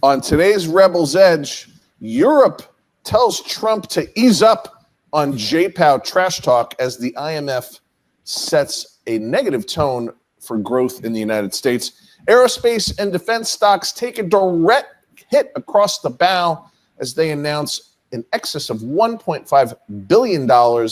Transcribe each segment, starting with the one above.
On today's Rebel's Edge, Europe tells Trump to ease up on J-POW trash talk as the IMF sets a negative tone for growth in the United States. Aerospace and defense stocks take a direct hit across the bow as they announce in excess of $1.5 billion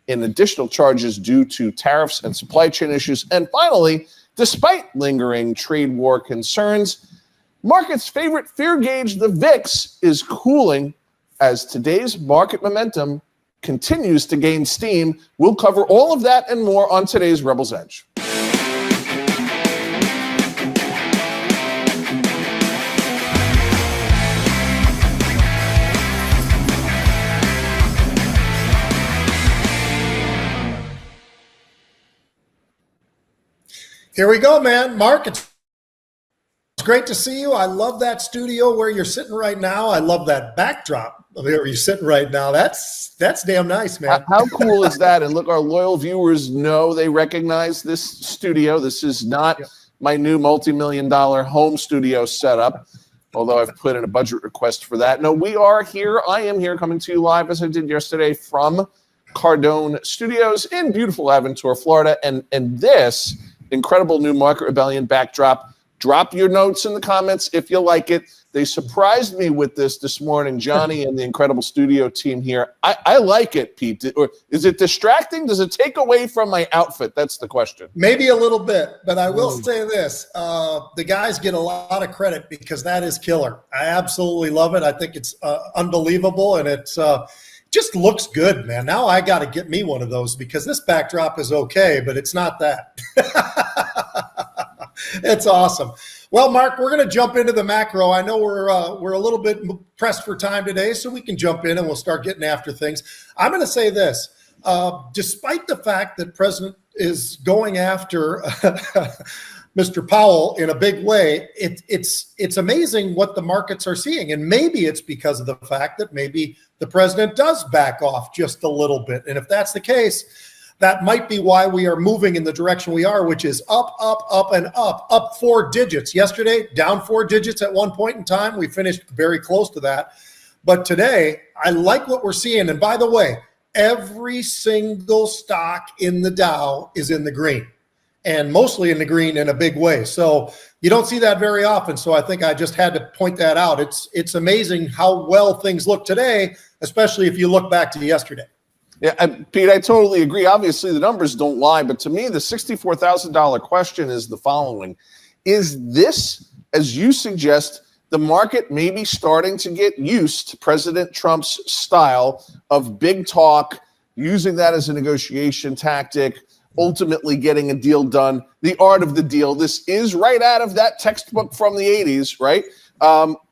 in additional charges due to tariffs and supply chain issues. And finally, despite lingering trade war concerns, market's favorite fear gauge, the VIX, is cooling as today's market momentum continues to gain steam. We'll cover all of that and more on today's Rebel's Edge. Here we go, man. Mark, it's great to see you. I love that studio where you're sitting right now. I love that backdrop of where you're sitting right now. That's damn nice, man. How cool is that? And look, our loyal viewers know, they recognize this studio. This is not my new multi-million-dollar home studio setup, although I've put in a budget request for that. No, we are here. I am here coming to you live, as I did yesterday, from Cardone Studios in beautiful Aventura, Florida. And this incredible new Market Rebellion backdrop. Drop your notes in the comments if you like it. They surprised me with this morning, Johnny and the incredible studio team here. I like it, Pete. Or is it distracting? Does it take away from my outfit? That's the question. Maybe a little bit, but I will say this. The guys get a lot of credit because that is killer. I absolutely love it. I think it's unbelievable, and it's just looks good, man. Now I got to get me one of those because this backdrop is okay, but it's not that. It's awesome. Well, Mark, we're going to jump into the macro. I know we're a little bit pressed for time today, so we can jump in and we'll start getting after things. I'm going to say this. Despite the fact that President is going after Mr. Powell in a big way, it's amazing what the markets are seeing. And maybe it's because of the fact that maybe the president does back off just a little bit. And if that's the case, that might be why we are moving in the direction we are, which is up, and up 4 digits. Yesterday, down 4 digits at one point in time. We finished very close to that. But today, I like what we're seeing. And by the way, every single stock in the Dow is in the green, and mostly in the green in a big way. So you don't see that very often. So I think I just had to point that out. It's amazing how well things look today, especially if you look back to yesterday. Yeah, Pete, I totally agree. Obviously, the numbers don't lie, but to me, the $64,000 question is the following. Is this, as you suggest, the market maybe starting to get used to President Trump's style of big talk, using that as a negotiation tactic, ultimately getting a deal done, the art of the deal? This is right out of that textbook from the 80s, right?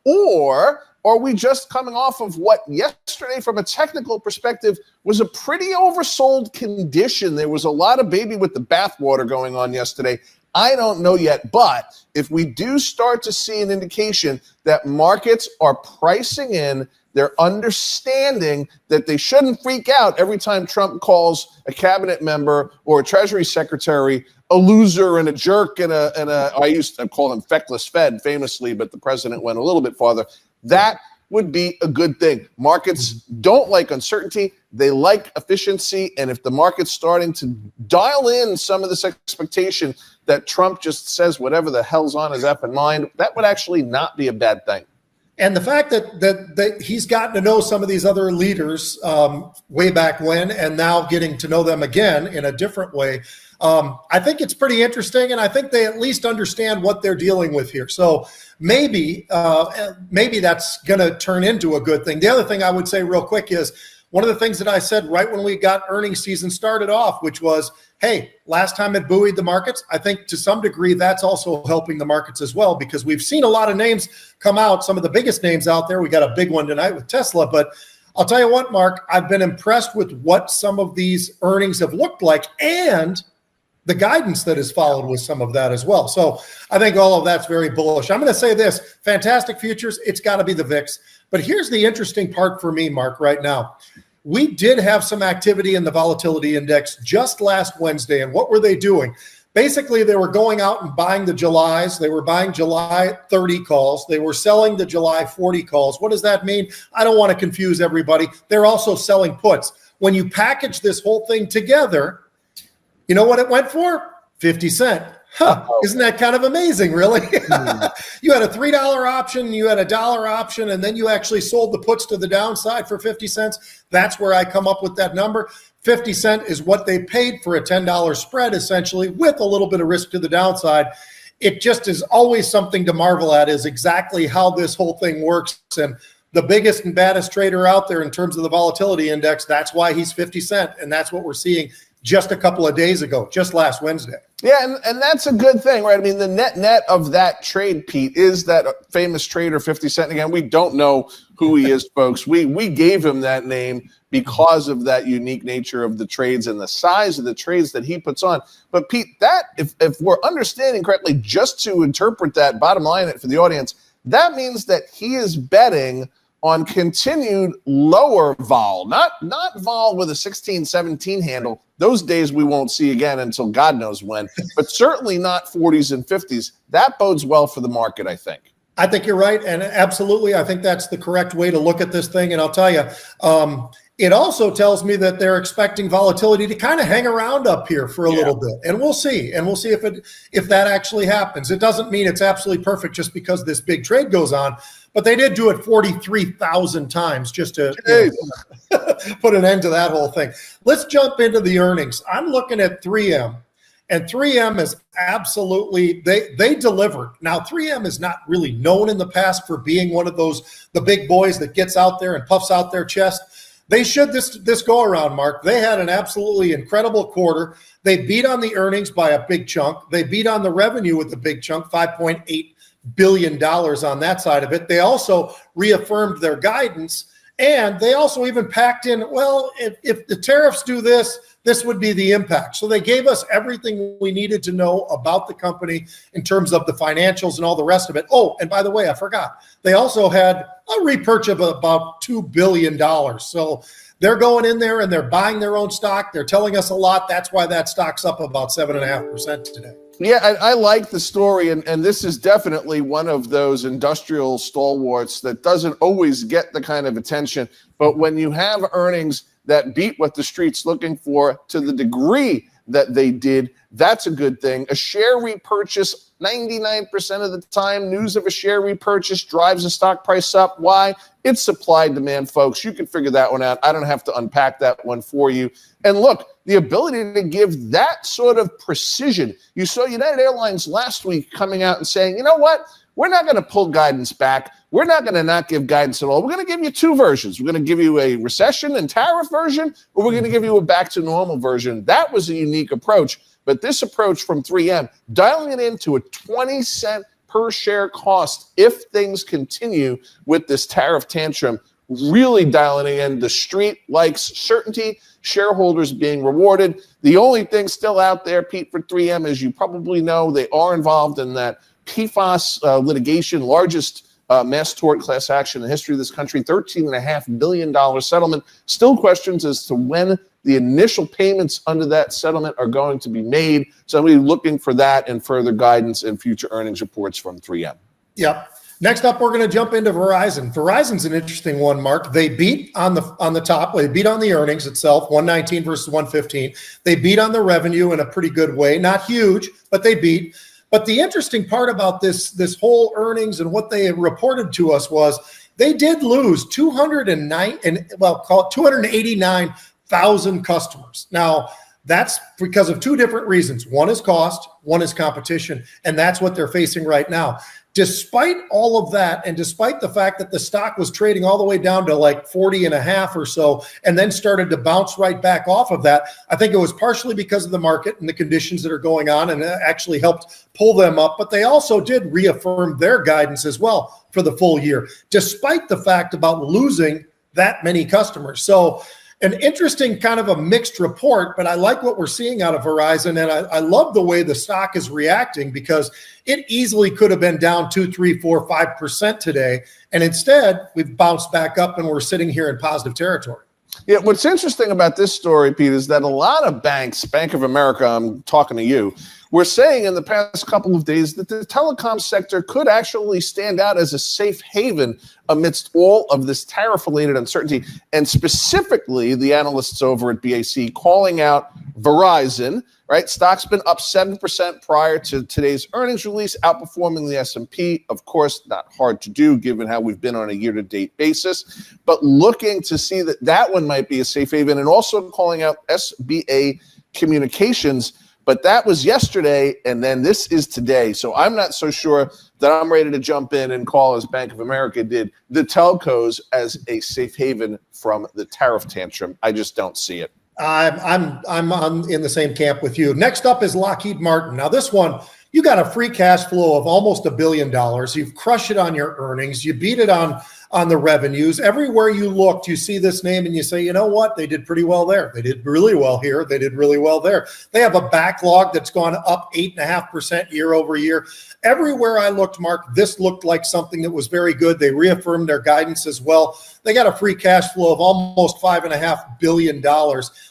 Or are we just coming off of what yesterday, from a technical perspective, was a pretty oversold condition? There was a lot of baby with the bathwater going on yesterday. I don't know yet, but if we do start to see an indication that markets are pricing in, they're understanding that they shouldn't freak out every time Trump calls a cabinet member or a Treasury secretary a loser and a jerk and I used to call him feckless Fed famously, but the president went a little bit farther. That would be a good thing. Markets don't like uncertainty. They like efficiency. And if the market's starting to dial in some of this expectation that Trump just says whatever the hell's on his effing mind, that would actually not be a bad thing. And the fact that he's gotten to know some of these other leaders way back when, and now getting to know them again in a different way, I think it's pretty interesting, and I think they at least understand what they're dealing with here. So maybe that's going to turn into a good thing. The other thing I would say real quick is one of the things that I said right when we got earnings season started off, which was, hey, last time it buoyed the markets. I think to some degree that's also helping the markets as well, because we've seen a lot of names come out, some of the biggest names out there. We got a big one tonight with Tesla, but I'll tell you what, Mark, I've been impressed with what some of these earnings have looked like and the guidance that has followed with some of that as well. So I think all of that's very bullish. I'm going to say this, fantastic futures, it's got to be the VIX. But here's the interesting part for me, Mark, right now. We did have some activity in the volatility index just last Wednesday. And what were they doing? Basically, they were going out and buying the Julys. They were buying July 30 calls. They were selling the July 40 calls. What does that mean? I don't want to confuse everybody. They're also selling puts. When you package this whole thing together, you know what it went for? 50 cents. Huh, isn't that kind of amazing, really? You had a $3 option, you had a $1 option, and then you actually sold the puts to the downside for 50 cents. That's where I come up with that number. 50 cents is what they paid for a $10 spread, essentially, with a little bit of risk to the downside. It just is always something to marvel at, is exactly how this whole thing works. And the biggest and baddest trader out there in terms of the volatility index, that's why he's 50 cents. And that's what we're seeing just a couple of days ago, just last Wednesday. Yeah, and that's a good thing, right? I mean, the net of that trade, Pete, is that famous trader 50 Cent. Again, we don't know who he is, folks. We gave him that name because of that unique nature of the trades and the size of the trades that he puts on. But Pete, that if we're understanding correctly, just to interpret that, bottom line it for the audience, that means that he is betting on continued lower vol, not vol with a 16, 17 handle. Those days we won't see again until God knows when, but certainly not 40s and 50s. That bodes well for the market, I think. I think you're right, and absolutely, I think that's the correct way to look at this thing. And I'll tell you, it also tells me that they're expecting volatility to kind of hang around up here for a little bit, and we'll see. And we'll see if that actually happens. It doesn't mean it's absolutely perfect just because this big trade goes on, but they did do it 43,000 times just to put an end to that whole thing. Let's jump into the earnings. I'm looking at 3M. And 3M is absolutely, they delivered. Now, 3M is not really known in the past for being one of the big boys that gets out there and puffs out their chest. They should this go around, Mark. They had an absolutely incredible quarter. They beat on the earnings by a big chunk. They beat on the revenue with a big chunk, $5.8 billion on that side of it. They also reaffirmed their guidance. And they also even packed in, well, if the tariffs do this would be the impact. So they gave us everything we needed to know about the company in terms of the financials and all the rest of it. Oh, and by the way, I forgot. They also had a repurchase of about $2 billion. So they're going in there and they're buying their own stock. They're telling us a lot. That's why that stock's up about 7.5% today. Yeah, I like the story, and this is definitely one of those industrial stalwarts that doesn't always get the kind of attention. But when you have earnings that beat what the street's looking for to the degree that they did, that's a good thing. A share repurchase, 99% of the time, news of a share repurchase drives the stock price up. Why? It's supply and demand, folks. You can figure that one out. I don't have to unpack that one for you. And look, the ability to give that sort of precision. You saw United Airlines last week coming out and saying, you know what? We're not going to pull guidance back. We're not going to not give guidance at all. We're going to give you two versions. We're going to give you a recession and tariff version, or we're going to give you a back to normal version. That was a unique approach. But this approach from 3M, dialing it into a 20-cent per share cost if things continue with this tariff tantrum, really dialing it in. The street likes certainty, shareholders being rewarded. The only thing still out there, Pete, for 3M, as you probably know, they are involved in that PFAS litigation, largest mass tort class action in the history of this country, $13.5 billion settlement. Still questions as to when the initial payments under that settlement are going to be made. So we're looking for that and further guidance in future earnings reports from 3M. Yep. Next up, we're going to jump into Verizon. Verizon's an interesting one, Mark. They beat on the top. They beat on the earnings itself, 119 versus 115. They beat on the revenue in a pretty good way. Not huge, but they beat. But the interesting part about this whole earnings and what they reported to us was they did lose 289,000 customers. Now, that's because of two different reasons. One is cost, one is competition, and that's what they're facing right now. Despite all of that, and despite the fact that the stock was trading all the way down to like 40.5 or so, and then started to bounce right back off of that, I think it was partially because of the market and the conditions that are going on, and it actually helped pull them up. But they also did reaffirm their guidance as well for the full year, despite the fact about losing that many customers. So an interesting kind of a mixed report, but I like what we're seeing out of Verizon, and I love the way the stock is reacting, because it easily could have been down 2, 3, 4, 5% today, and instead we've bounced back up and we're sitting here in positive territory. Yeah, what's interesting about this story, Pete, is that a lot of banks, Bank of America, I'm talking to you, we're saying in the past couple of days that the telecom sector could actually stand out as a safe haven amidst all of this tariff-related uncertainty, and specifically the analysts over at BAC calling out Verizon, right? Stock's been up 7% prior to today's earnings release, outperforming the S&P. Of course, not hard to do given how we've been on a year-to-date basis, but looking to see that one might be a safe haven, and also calling out SBA Communications. But that was yesterday, and then this is today. So I'm not so sure that I'm ready to jump in and call, as Bank of America did, the telcos as a safe haven from the tariff tantrum. I just don't see it. I'm in the same camp with you. Next up is Lockheed Martin. Now this one, you got a free cash flow of almost $1 billion. You've crushed it on your earnings. You beat it on the revenues. Everywhere you looked, you see this name and you say, you know what? They did pretty well there. They did really well here. They did really well there. They have a backlog that's gone up 8.5% year over year. Everywhere I looked, Mark, this looked like something that was very good. They reaffirmed their guidance as well. They got a free cash flow of almost $5.5 billion.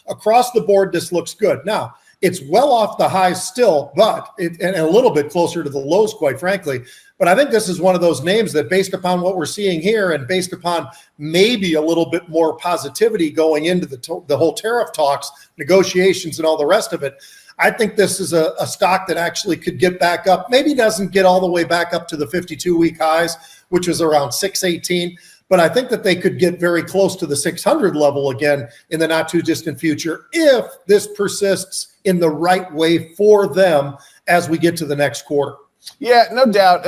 Across the board, this looks good. Now, it's well off the highs still, but and a little bit closer to the lows, quite frankly. But I think this is one of those names that, based upon what we're seeing here and based upon maybe a little bit more positivity going into the whole tariff talks, negotiations, and all the rest of it, I think this is a stock that actually could get back up. Maybe doesn't get all the way back up to the 52-week highs, which was around 618. But I think that they could get very close to the 600 level again in the not too distant future if this persists in the right way for them as we get to the next quarter. Yeah, no doubt.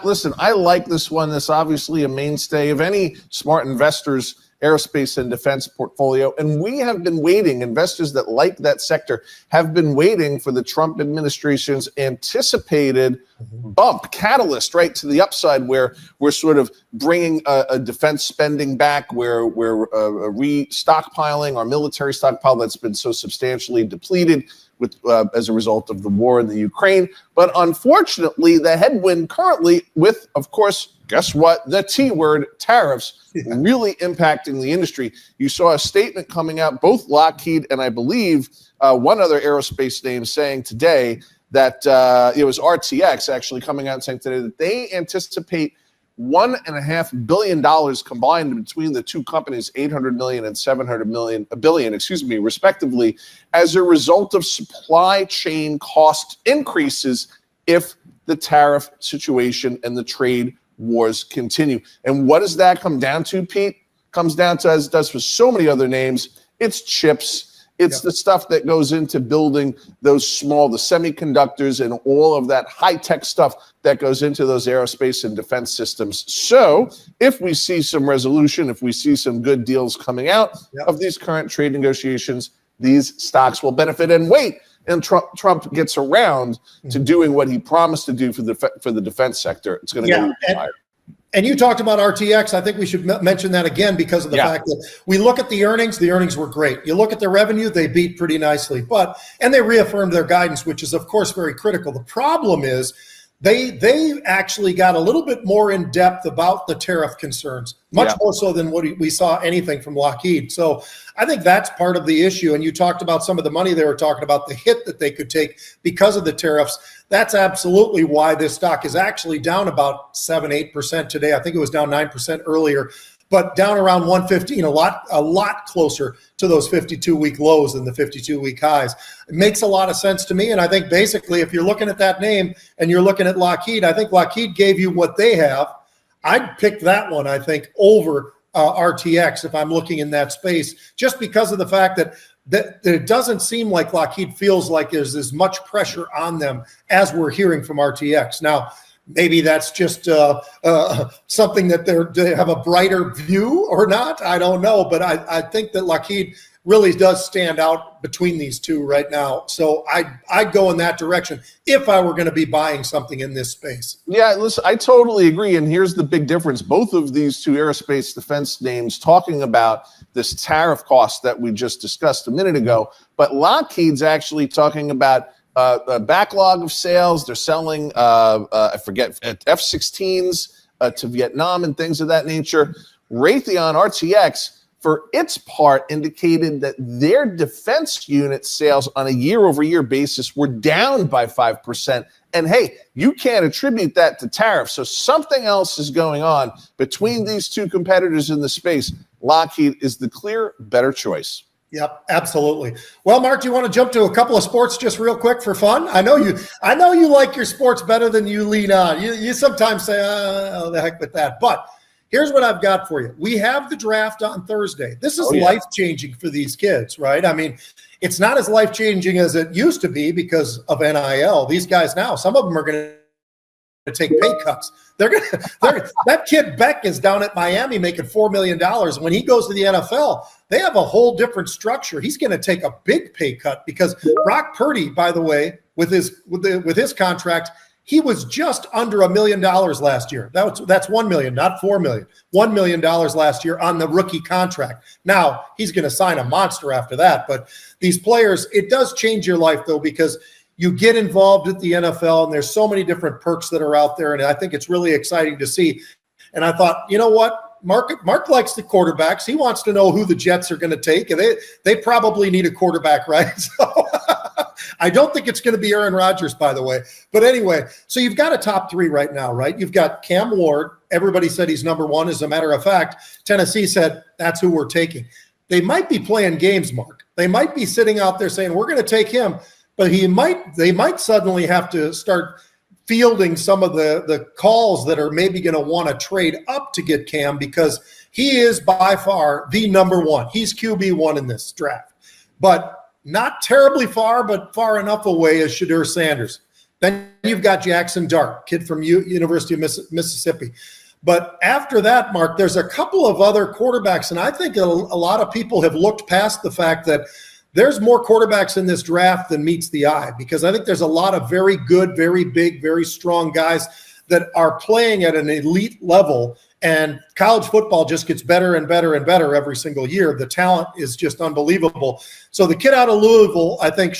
Listen, I like this one. This obviously a mainstay of any smart investor's aerospace and defense portfolio. And we have been waiting, investors that like that sector have been waiting for the Trump administration's anticipated bump, catalyst, right, to the upside, where we're sort of bringing a defense spending back, where we're re-stockpiling our military stockpile that's been so substantially depleted with as a result of the war in the Ukraine. But unfortunately, the headwind currently with, of course, guess what? The T word, tariffs, really impacting the industry. You saw a statement coming out, both Lockheed and I believe one other aerospace name saying today that it was RTX actually coming out and saying today that they anticipate $1.5 billion combined between the two companies, 800 million and 700 billion, respectively, as a result of supply chain cost increases if the tariff situation and the trade wars continue. And what does that come down to, Pete? Comes down to, as it does for so many other names, it's chips. It's the stuff that goes into building the semiconductors and all of that high-tech stuff that goes into those aerospace and defense systems. So if we see some resolution, if we see some good deals coming out of these current trade negotiations, these stocks will benefit. And wait, and Trump gets around to doing what he promised to do for the defense sector. It's going to go higher. And you talked about RTX. I think we should mention that again because of the fact that we look at the earnings were great. You look at the revenue, they beat pretty nicely. And they reaffirmed their guidance, which is, of course, very critical. The problem is they actually got a little bit more in depth about the tariff concerns, much more so than what we saw anything from Lockheed. So I think that's part of the issue. And you talked about some of the money they were talking about, the hit that they could take because of the tariffs. That's absolutely why this stock is actually down about 7-8% today. I think it was down 9% earlier, but down around 115, a lot closer to those 52-week lows than the 52-week highs. It makes a lot of sense to me. And I think basically, if you're looking at that name and you're looking at Lockheed, I think Lockheed gave you what they have. I'd pick that one, I think, over RTX if I'm looking in that space, just because of the fact that it doesn't seem like Lockheed feels like there's as much pressure on them as we're hearing from RTX. Now, maybe that's just something that they have a brighter view or not. I don't know. But I think that Lockheed really does stand out between these two right now. So I'd go in that direction if I were going to be buying something in this space. Yeah, listen, I totally agree. And here's the big difference. Both of these two aerospace defense names talking about this tariff cost that we just discussed a minute ago. But Lockheed's actually talking about a backlog of sales. They're selling, F-16s to Vietnam and things of that nature. Raytheon, RTX, for its part, indicated that their defense unit sales on a year-over-year basis were down by 5%. And hey, you can't attribute that to tariffs. So something else is going on between these two competitors in the space. Lockheed is the clear better choice. Yep, absolutely. Well, Mark, do you want to jump to a couple of sports just real quick for fun? I know you like your sports better than you lean on. You sometimes say, oh, the heck with that. But here's what I've got for you. We have the draft on Thursday. This is life-changing for these kids, right? I mean, it's not as life-changing as it used to be because of NIL. These guys now, some of them are going to take pay cuts. That kid Beck is down at Miami making $4 million. When he goes to the NFL, they have a whole different structure. He's going to take a big pay cut because Brock Purdy, by the way, with his contract, he was just under $1 million last year. That's $1 million, not $4 million. $1 million last year on the rookie contract. Now he's going to sign a monster after that. But these players, it does change your life though, because you get involved at the NFL and there's so many different perks that are out there. And I think it's really exciting to see. And I thought, you know what? Mark likes the quarterbacks. He wants to know who the Jets are going to take. And they probably need a quarterback, right? So I don't think it's going to be Aaron Rodgers, by the way. But anyway, so you've got a top three right now, right? You've got Cam Ward. Everybody said he's number one. As a matter of fact, Tennessee said that's who we're taking. They might be playing games, Mark. They might be sitting out there saying, we're going to take him. But they might suddenly have to start fielding some of the calls that are maybe going to want to trade up to get Cam because he is by far the number one. He's QB1 in this draft. But not terribly far, but far enough away as Shedeur Sanders. Then you've got Jackson Dart, kid from University of Mississippi. But after that, Mark, there's a couple of other quarterbacks, and I think a lot of people have looked past the fact that there's more quarterbacks in this draft than meets the eye, because I think there's a lot of very good, very big, very strong guys that are playing at an elite level, and college football just gets better and better and better every single year. The talent is just unbelievable. So the kid out of Louisville, I think,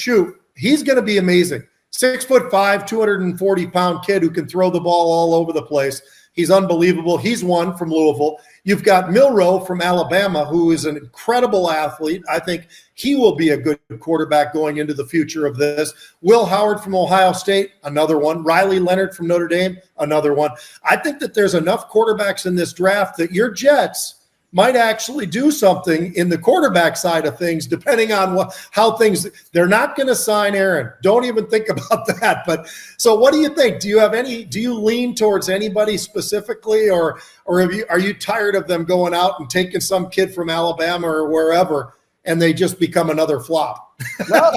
he's going to be amazing. 6'5", 240-pound kid who can throw the ball all over the place. He's unbelievable. He's one from Louisville. You've got Milroe from Alabama, who is an incredible athlete. I think he will be a good quarterback going into the future of this. Will Howard from Ohio State, another one. Riley Leonard from Notre Dame, another one. I think that there's enough quarterbacks in this draft that your Jets might actually do something in the quarterback side of things, depending on how things. They're not going to sign Aaron. Don't even think about that. But so, what do you think? Do you lean towards anybody specifically, or are you tired of them going out and taking some kid from Alabama or wherever, and they just become another flop? No,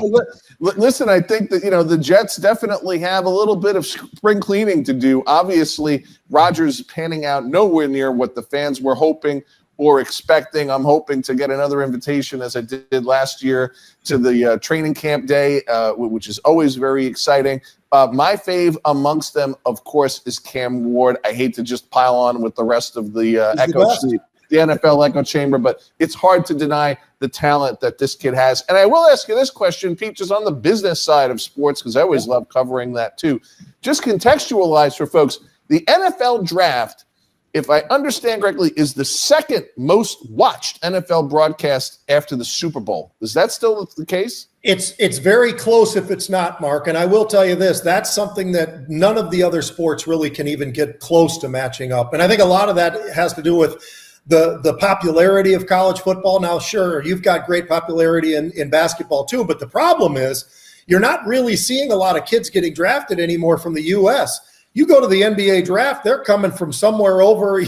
listen, I think that, the Jets definitely have a little bit of spring cleaning to do. Obviously, Rodgers panning out nowhere near what the fans were hoping or expecting. I'm hoping to get another invitation, as I did last year, to the training camp day, which is always very exciting. My fave amongst them, of course, is Cam Ward. I hate to just pile on with the rest of the the NFL echo chamber, but it's hard to deny the talent that this kid has. And I will ask you this question, Pete, just on the business side of sports, because I always love covering that too. Just contextualize for folks, the NFL draft, if I understand correctly, is the second most watched NFL broadcast after the Super Bowl. Is that still the case? It's very close if it's not, Mark. And I will tell you this, that's something that none of the other sports really can even get close to matching up. And I think a lot of that has to do with the popularity of college football. Now, sure, you've got great popularity in basketball too, but the problem is you're not really seeing a lot of kids getting drafted anymore from the U.S. You go to the NBA draft, they're coming from somewhere over,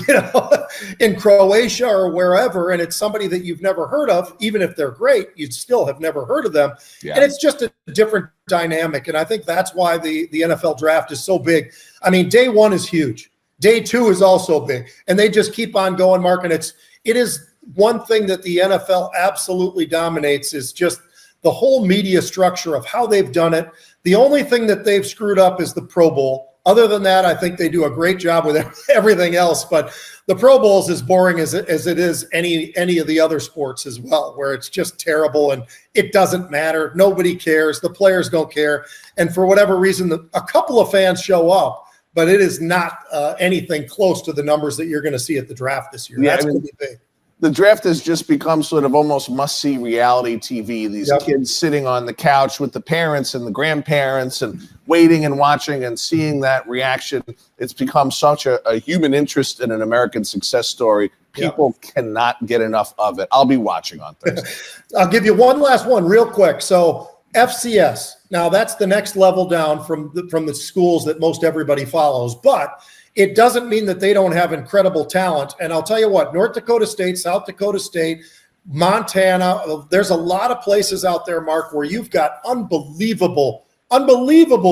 in Croatia or wherever, and it's somebody that you've never heard of. Even if they're great, you still have never heard of them. Yeah. And it's just a different dynamic, and I think that's why the NFL draft is so big. I mean, day one is huge. Day two is also big, and they just keep on going, Mark, and it is one thing that the NFL absolutely dominates is just the whole media structure of how they've done it. The only thing that they've screwed up is the Pro Bowl. Other than that, I think they do a great job with everything else. But the Pro Bowl is as boring as it is any of the other sports as well, where it's just terrible and it doesn't matter. Nobody cares. The players don't care. And for whatever reason, a couple of fans show up, but it is not anything close to the numbers that you're going to see at the draft this year. Yeah, That's going to be big. The draft has just become sort of almost must-see reality TV. These Yep. kids sitting on the couch with the parents and the grandparents and waiting and watching and seeing that reaction. It's become such a human interest in an American success story. People cannot get enough of it. I'll be watching on Thursday. I'll give you one last one real quick. So FCS, now that's the next level down from the schools that most everybody follows, but it doesn't mean that they don't have incredible talent. And I'll tell you what, North Dakota State, South Dakota State, Montana, there's a lot of places out there, Mark, where you've got unbelievable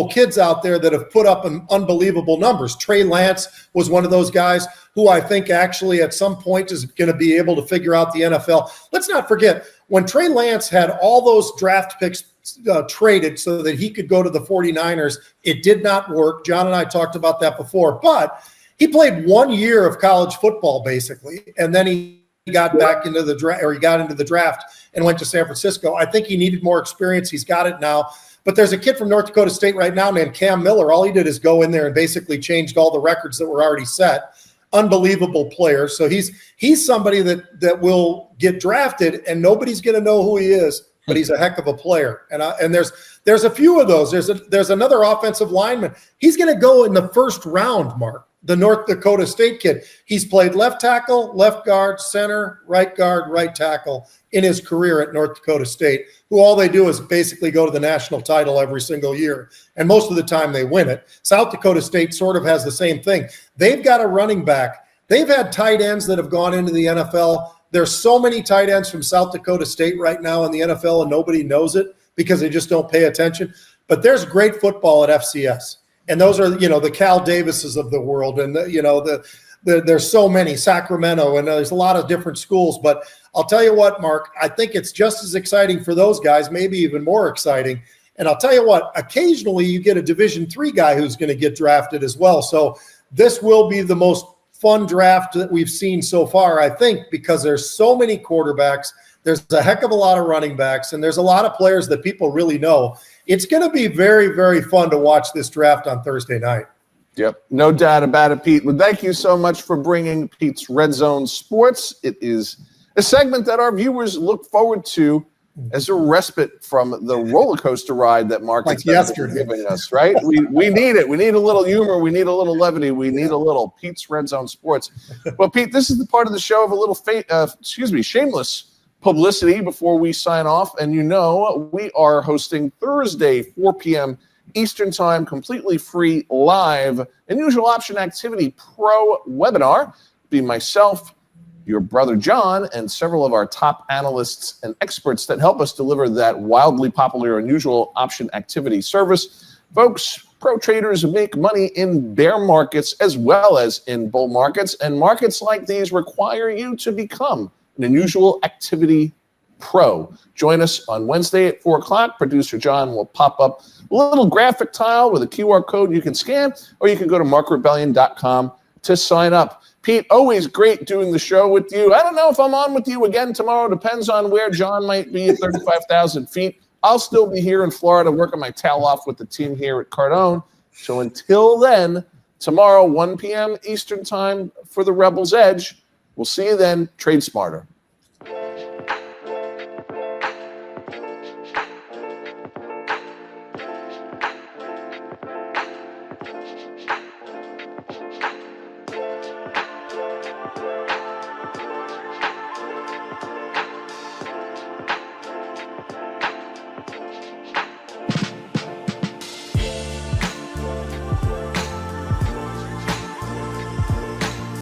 kids out there that have put up unbelievable numbers. Trey Lance was one of those guys who I think actually at some point is going to be able to figure out the NFL. Let's not forget, when Trey Lance had all those draft picks traded so that he could go to the 49ers, it did not work. John and I talked about that before, but he played 1 year of college football basically, and then he got back into the draft, or he got into the draft and went to San Francisco. I think he needed more experience. He's got it now. But there's a kid from North Dakota State right now named Cam Miller. All he did is go in there and basically changed all the records that were already set. Unbelievable player. So he's somebody that will get drafted and nobody's going to know who he is, but he's a heck of a player. And there's a few of those. There's another offensive lineman. He's going to go in the first round, Mark, the North Dakota State kid. He's played left tackle, left guard, center, right guard, right tackle in his career at North Dakota State, who all they do is basically go to the national title every single year. And most of the time they win it. South Dakota State sort of has the same thing. They've got a running back. They've had tight ends that have gone into the NFL. There's so many tight ends from South Dakota State right now in the NFL, and nobody knows it because they just don't pay attention. But there's great football at FCS. And those are, the Cal Davises of the world. And, there's so many, Sacramento, and there's a lot of different schools. But I'll tell you what, Mark, I think it's just as exciting for those guys, maybe even more exciting. And I'll tell you what, occasionally you get a Division III guy who's going to get drafted as well. So this will be the most fun draft that we've seen so far, I think, because there's so many quarterbacks. There's a heck of a lot of running backs, and there's a lot of players that people really know. It's going to be very, very fun to watch this draft on Thursday night. Yep, no doubt about it, Pete. Well, thank you so much for bringing Pete's Red Zone Sports. It is a segment that our viewers look forward to as a respite from the roller coaster ride that Mark is giving us, right? We need it. We need a little humor. We need a little levity. We need a little Pete's Red Zone Sports. Well, Pete, this is the part of the show of a little, shameless publicity before we sign off. And we are hosting Thursday, 4 p.m. Eastern Time, completely free, live, Unusual Option Activity Pro webinar. Be myself, your brother John, and several of our top analysts and experts that help us deliver that wildly popular Unusual Option Activity service. Folks, pro traders make money in bear markets as well as in bull markets, and markets like these require you to become an Unusual Activity Pro. Join us on Wednesday at 4 o'clock. Producer John will pop up a little graphic tile with a QR code you can scan, or you can go to markrebellion.com to sign up. Pete, always great doing the show with you. I don't know if I'm on with you again tomorrow. Depends on where John might be at 35,000 feet. I'll still be here in Florida working my tail off with the team here at Cardone. So until then, tomorrow, 1 p.m. Eastern Time for the Rebels Edge. We'll see you then. Trade smarter.